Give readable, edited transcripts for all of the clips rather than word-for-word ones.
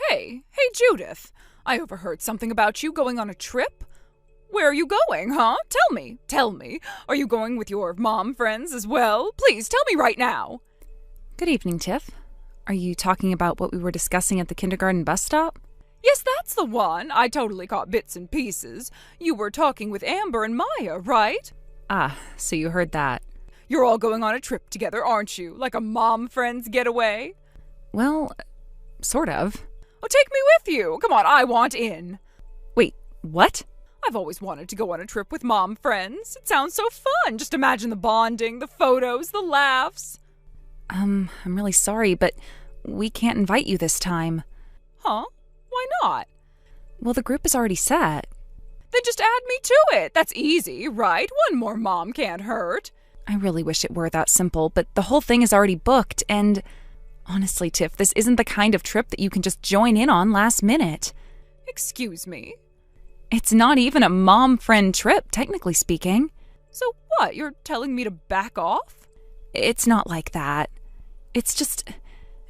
Hey, Judith. I overheard something about you going on a trip. Where are you going, huh? Tell me. Are you going with your mom friends as well? Please, tell me right now. Good evening, Tiff. Are you talking about what we were discussing at the kindergarten bus stop? Yes, that's the one. I totally caught bits and pieces. You were talking with Amber and Maya, right? Ah, so you heard that. You're all going on a trip together, aren't you? Like a mom friends getaway? Well, sort of. Oh, take me with you. Come on, I want in. Wait, what? I've always wanted to go on a trip with mom friends. It sounds so fun. Just imagine the bonding, the photos, the laughs. I'm really sorry, but we can't invite you this time. Huh? Why not? Well, the group is already set. Then just add me to it. That's easy, right? One more mom can't hurt. I really wish it were that simple, but the whole thing is already booked, and honestly, Tiff, this isn't the kind of trip that you can just join in on last minute. Excuse me? It's not even a mom-friend trip, technically speaking. So what, you're telling me to back off? It's not like that. It's just,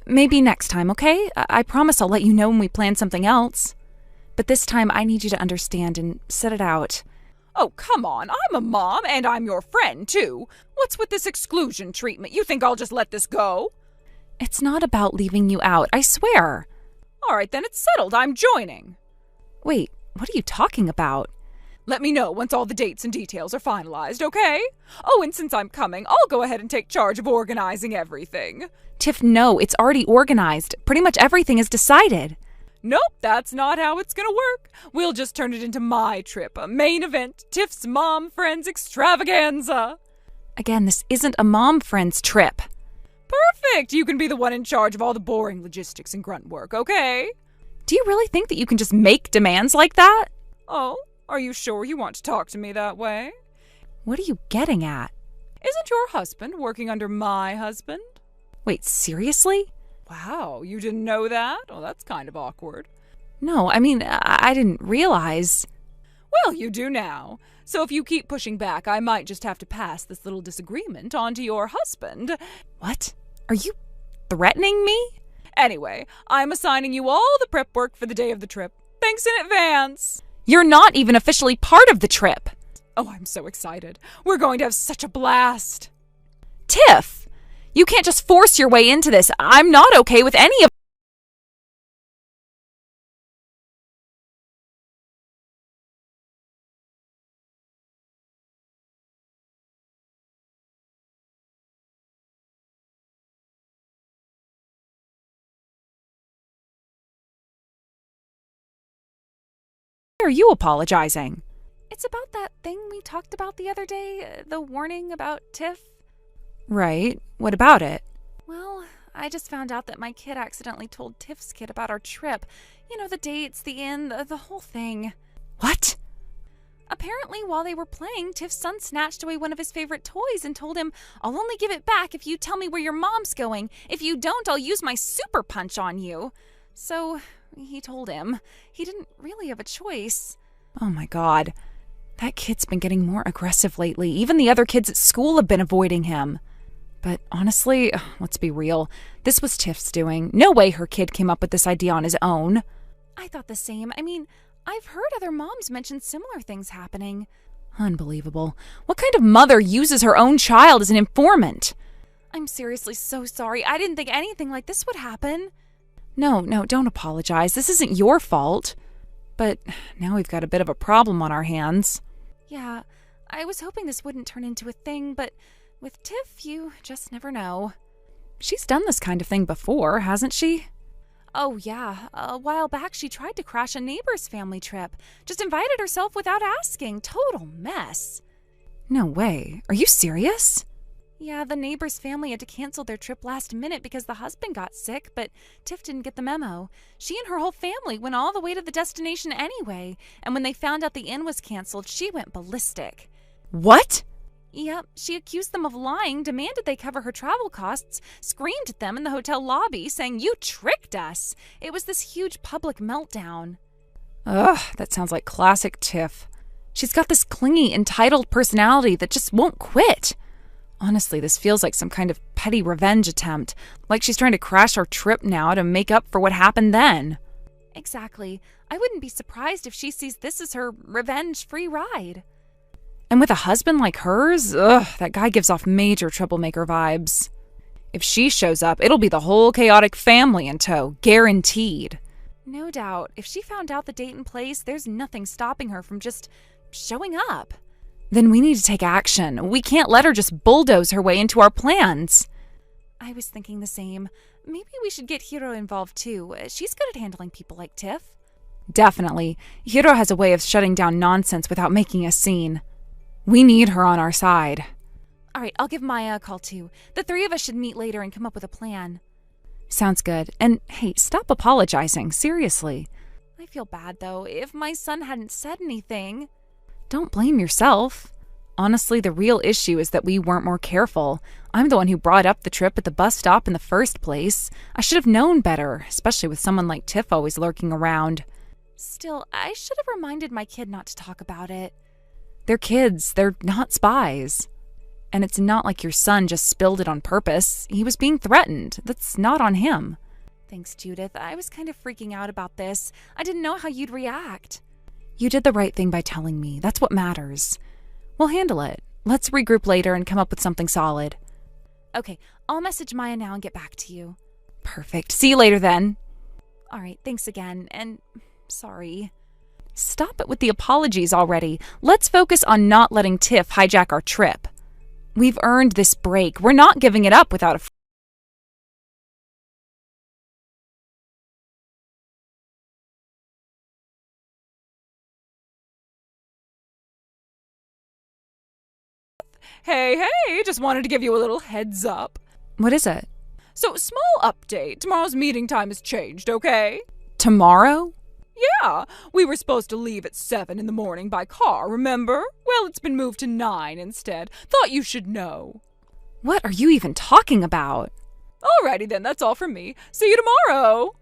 maybe next time, okay? I promise I'll let you know when we plan something else. But this time, I need you to understand and set it out. Oh, come on. I'm a mom, and I'm your friend, too. What's with this exclusion treatment? You think I'll just let this go? It's not about leaving you out, I swear. All right, then it's settled. I'm joining. Wait, what are you talking about? Let me know once all the dates and details are finalized, okay? Oh, and since I'm coming, I'll go ahead and take charge of organizing everything. Tiff, no, it's already organized. Pretty much everything is decided. Nope, that's not how it's gonna work. We'll just turn it into my trip, a main event, Tiff's Mom Friends Extravaganza. Again, this isn't a mom friends trip. Perfect! You can be the one in charge of all the boring logistics and grunt work, okay? Do you really think that you can just make demands like that? Oh, are you sure you want to talk to me that way? What are you getting at? Isn't your husband working under my husband? Wait, seriously? Wow, you didn't know that? Oh, that's kind of awkward. No, I mean, I didn't realize. Well, you do now. So if you keep pushing back, I might just have to pass this little disagreement on to your husband. What? Are you threatening me? Anyway, I'm assigning you all the prep work for the day of the trip. Thanks in advance. You're not even officially part of the trip. Oh, I'm so excited. We're going to have such a blast. Tiff, you can't just force your way into this. I'm not okay with any of Why are you apologizing? It's about that thing we talked about the other day, the warning about Tiff. Right. What about it? Well, I just found out that my kid accidentally told Tiff's kid about our trip. You know, the dates, the inn, the whole thing. What? Apparently, while they were playing, Tiff's son snatched away one of his favorite toys and told him, "I'll only give it back if you tell me where your mom's going. If you don't, I'll use my super punch on you." So he told him. He didn't really have a choice. Oh my God. That kid's been getting more aggressive lately. Even the other kids at school have been avoiding him. But honestly, let's be real. This was Tiff's doing. No way her kid came up with this idea on his own. I thought the same. I mean, I've heard other moms mention similar things happening. Unbelievable. What kind of mother uses her own child as an informant? I'm seriously so sorry. I didn't think anything like this would happen. No, don't apologize. This isn't your fault. But now we've got a bit of a problem on our hands. Yeah, I was hoping this wouldn't turn into a thing, but with Tiff, you just never know. She's done this kind of thing before, hasn't she? Oh, yeah. A while back, she tried to crash a neighbor's family trip. Just invited herself without asking. Total mess. No way. Are you serious? Yeah, the neighbor's family had to cancel their trip last minute because the husband got sick, but Tiff didn't get the memo. She and her whole family went all the way to the destination anyway, and when they found out the inn was canceled, she went ballistic. What? Yep, she accused them of lying, demanded they cover her travel costs, screamed at them in the hotel lobby, saying, "You tricked us." It was this huge public meltdown. Ugh, that sounds like classic Tiff. She's got this clingy, entitled personality that just won't quit. Honestly, this feels like some kind of petty revenge attempt, like she's trying to crash our trip now to make up for what happened then. Exactly. I wouldn't be surprised if she sees this as her revenge-free ride. And with a husband like hers, that guy gives off major troublemaker vibes. If she shows up, it'll be the whole chaotic family in tow, guaranteed. No doubt. If she found out the date and place, there's nothing stopping her from just showing up. Then we need to take action. We can't let her just bulldoze her way into our plans. I was thinking the same. Maybe we should get Hiro involved too. She's good at handling people like Tiff. Definitely. Hiro has a way of shutting down nonsense without making a scene. We need her on our side. All right, I'll give Maya a call too. The three of us should meet later and come up with a plan. Sounds good. And hey, stop apologizing. Seriously. I feel bad though. If my son hadn't said anything. Don't blame yourself. Honestly, the real issue is that we weren't more careful. I'm the one who brought up the trip at the bus stop in the first place. I should have known better, especially with someone like Tiff always lurking around. Still, I should have reminded my kid not to talk about it. They're kids. They're not spies. And it's not like your son just spilled it on purpose. He was being threatened. That's not on him. Thanks, Judith. I was kind of freaking out about this. I didn't know how you'd react. You did the right thing by telling me. That's what matters. We'll handle it. Let's regroup later and come up with something solid. Okay, I'll message Maya now and get back to you. Perfect. See you later then. All right, thanks again, and sorry. Stop it with the apologies already. Let's focus on not letting Tiff hijack our trip. We've earned this break. We're not giving it up without a Hey, just wanted to give you a little heads up. What is it? So, small update. Tomorrow's meeting time has changed, okay? Tomorrow? Yeah, we were supposed to leave at 7 in the morning by car, remember? Well, it's been moved to 9 instead. Thought you should know. What are you even talking about? Alrighty then, that's all from me. See you tomorrow!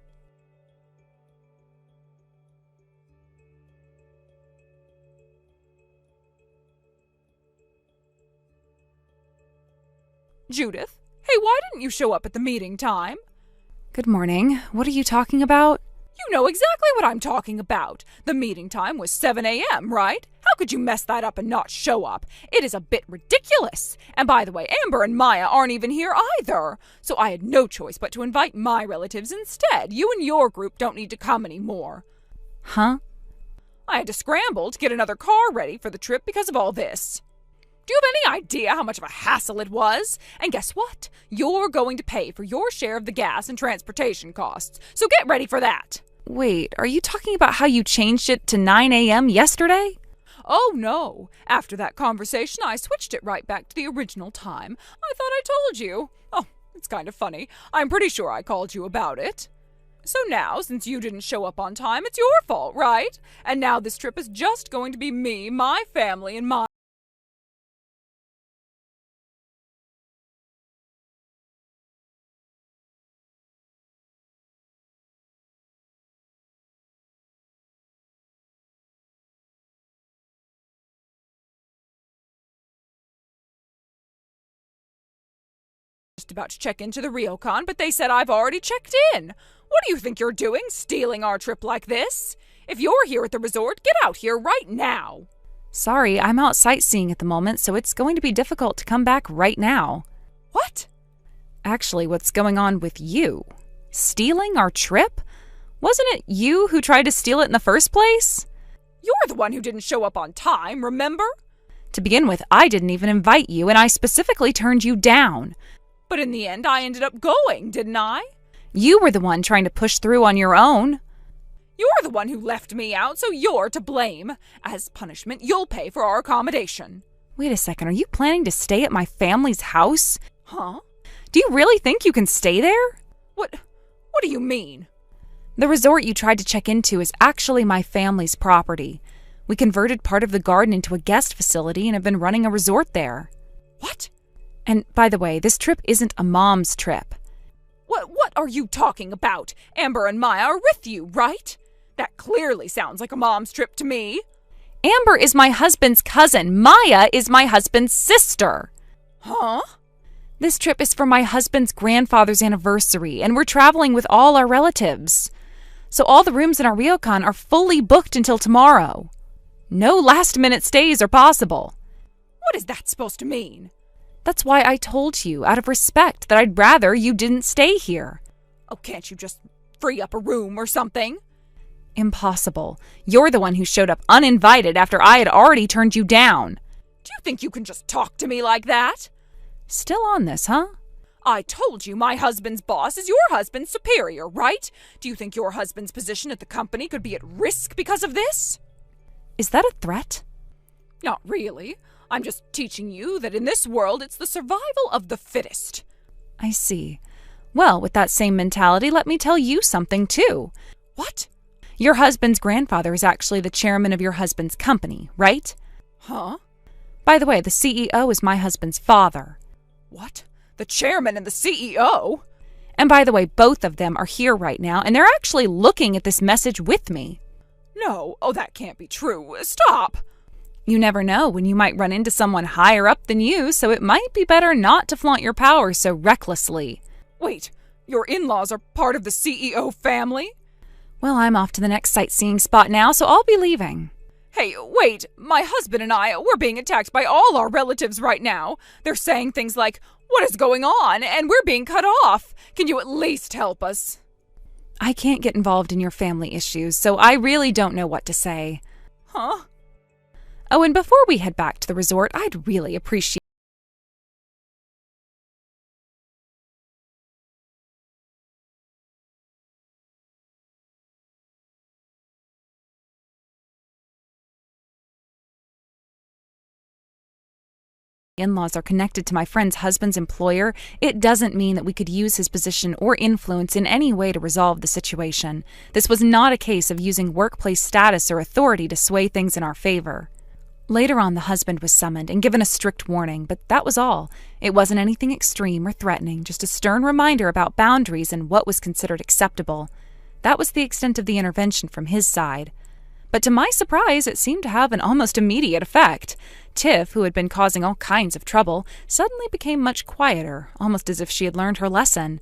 Judith, hey, why didn't you show up at the meeting time? Good morning. What are you talking about? You know exactly what I'm talking about. The meeting time was 7 a.m., right? How could you mess that up and not show up? It is a bit ridiculous. And by the way, Amber and Maya aren't even here either. So I had no choice but to invite my relatives instead. You and your group don't need to come anymore. Huh? I had to scramble to get another car ready for the trip because of all this. Do you have any idea how much of a hassle it was? And guess what? You're going to pay for your share of the gas and transportation costs. So get ready for that. Wait, are you talking about how you changed it to 9 a.m. yesterday? Oh, no. After that conversation, I switched it right back to the original time. I thought I told you. Oh, it's kind of funny. I'm pretty sure I called you about it. So now, since you didn't show up on time, it's your fault, right? And now this trip is just going to be me, my family, and my... Just about to check into the ryokan, but they said I've already checked in. What do you think you're doing, stealing our trip like this? If you're here at the resort, get out here right now. Sorry, I'm out sightseeing at the moment, so it's going to be difficult to come back right now. What? Actually, what's going on with you? Stealing our trip? Wasn't it you who tried to steal it in the first place? You're the one who didn't show up on time, remember? To begin with, I didn't even invite you, and I specifically turned you down. But in the end, I ended up going, didn't I? You were the one trying to push through on your own. You're the one who left me out, so you're to blame. As punishment, you'll pay for our accommodation. Wait a second, are you planning to stay at my family's house? Huh? Do you really think you can stay there? What do you mean? The resort you tried to check into is actually my family's property. We converted part of the garden into a guest facility and have been running a resort there. What? And by the way, this trip isn't a mom's trip. What are you talking about? Amber and Maya are with you, right? That clearly sounds like a mom's trip to me. Amber is my husband's cousin. Maya is my husband's sister. Huh? This trip is for my husband's grandfather's anniversary, and we're traveling with all our relatives. So all the rooms in our ryokan are fully booked until tomorrow. No last-minute stays are possible. What is that supposed to mean? That's why I told you, out of respect, that I'd rather you didn't stay here. Oh, can't you just free up a room or something? Impossible. You're the one who showed up uninvited after I had already turned you down. Do you think you can just talk to me like that? Still on this, huh? I told you my husband's boss is your husband's superior, right? Do you think your husband's position at the company could be at risk because of this? Is that a threat? Not really. I'm just teaching you that in this world it's the survival of the fittest. I see. Well, with that same mentality, let me tell you something too. What? Your husband's grandfather is actually the chairman of your husband's company, right? Huh? By the way, the CEO is my husband's father. What? The chairman and the CEO? And by the way, both of them are here right now, and they're actually looking at this message with me. No. Oh, that can't be true. Stop. You never know when you might run into someone higher up than you, so it might be better not to flaunt your power so recklessly. Wait, your in-laws are part of the CEO family? Well, I'm off to the next sightseeing spot now, so I'll be leaving. Hey, wait, my husband and we're being attacked by all our relatives right now. They're saying things like, "What is going on?" and we're being cut off. Can you at least help us? I can't get involved in your family issues, so I really don't know what to say. Huh? Oh, and before we head back to the resort, I'd really appreciate in-laws are connected to my friend's husband's employer. It doesn't mean that we could use his position or influence in any way to resolve the situation. This was not a case of using workplace status or authority to sway things in our favor. Later on, the husband was summoned and given a strict warning, but that was all. It wasn't anything extreme or threatening, just a stern reminder about boundaries and what was considered acceptable. That was the extent of the intervention from his side. But to my surprise, it seemed to have an almost immediate effect. Tiff, who had been causing all kinds of trouble, suddenly became much quieter, almost as if she had learned her lesson.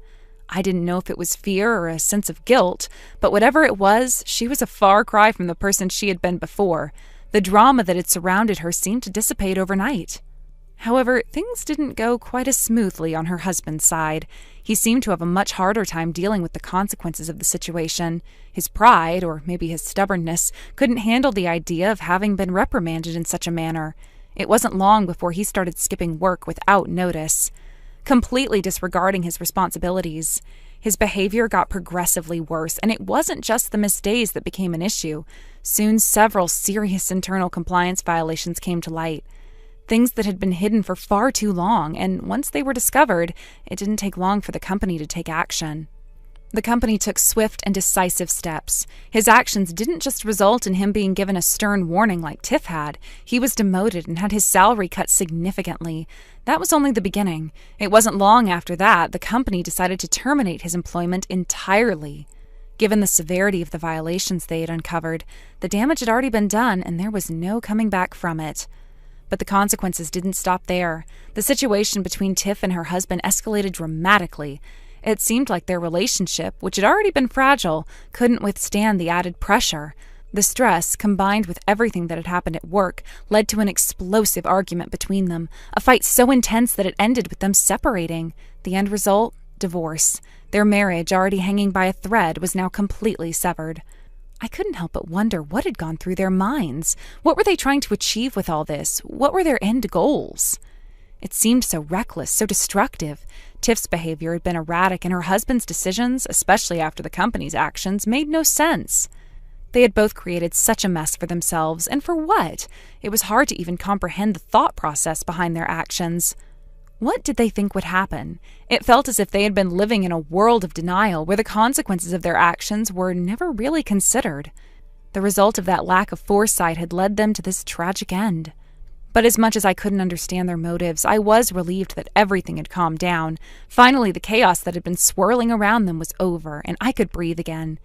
I didn't know if it was fear or a sense of guilt, but whatever it was, she was a far cry from the person she had been before. The drama that had surrounded her seemed to dissipate overnight. However, things didn't go quite as smoothly on her husband's side. He seemed to have a much harder time dealing with the consequences of the situation. His pride, or maybe his stubbornness, couldn't handle the idea of having been reprimanded in such a manner. It wasn't long before he started skipping work without notice, completely disregarding his responsibilities. His behavior got progressively worse, and it wasn't just the missed days that became an issue. Soon, several serious internal compliance violations came to light. Things that had been hidden for far too long, and once they were discovered, it didn't take long for the company to take action. The company took swift and decisive steps. His actions didn't just result in him being given a stern warning like Tiff had. He was demoted and had his salary cut significantly. That was only the beginning. It wasn't long after that the company decided to terminate his employment entirely. Given the severity of the violations they had uncovered, the damage had already been done and there was no coming back from it. But the consequences didn't stop there. The situation between Tiff and her husband escalated dramatically. It seemed like their relationship, which had already been fragile, couldn't withstand the added pressure. The stress, combined with everything that had happened at work, led to an explosive argument between them, a fight so intense that it ended with them separating. The end result? Divorce. Their marriage, already hanging by a thread, was now completely severed. I couldn't help but wonder what had gone through their minds. What were they trying to achieve with all this? What were their end goals? It seemed so reckless, so destructive. Tiff's behavior had been erratic, and her husband's decisions, especially after the company's actions, made no sense. They had both created such a mess for themselves, and for what? It was hard to even comprehend the thought process behind their actions. What did they think would happen? It felt as if they had been living in a world of denial where the consequences of their actions were never really considered. The result of that lack of foresight had led them to this tragic end. But as much as I couldn't understand their motives, I was relieved that everything had calmed down. Finally, the chaos that had been swirling around them was over, and I could breathe again.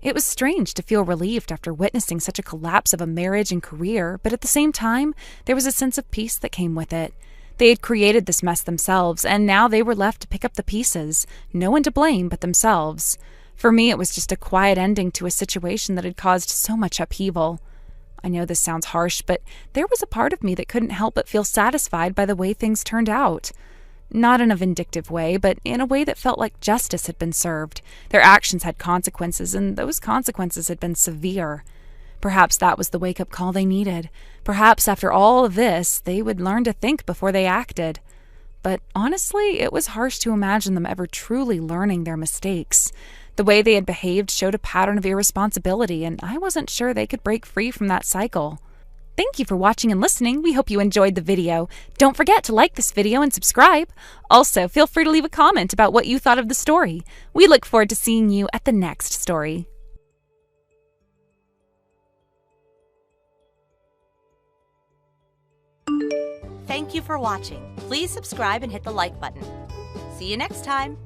It was strange to feel relieved after witnessing such a collapse of a marriage and career, but at the same time, there was a sense of peace that came with it. They had created this mess themselves, and now they were left to pick up the pieces. No one to blame but themselves. For me, it was just a quiet ending to a situation that had caused so much upheaval. I know this sounds harsh, but there was a part of me that couldn't help but feel satisfied by the way things turned out. Not in a vindictive way, but in a way that felt like justice had been served. Their actions had consequences, and those consequences had been severe. Perhaps that was the wake-up call they needed. Perhaps after all of this, they would learn to think before they acted. But honestly, it was harsh to imagine them ever truly learning their mistakes. The way they had behaved showed a pattern of irresponsibility, and I wasn't sure they could break free from that cycle. Thank you for watching and listening. We hope you enjoyed the video. Don't forget to like this video and subscribe. Also, feel free to leave a comment about what you thought of the story. We look forward to seeing you at the next story. Thank you for watching. Please subscribe and hit the like button. See you next time.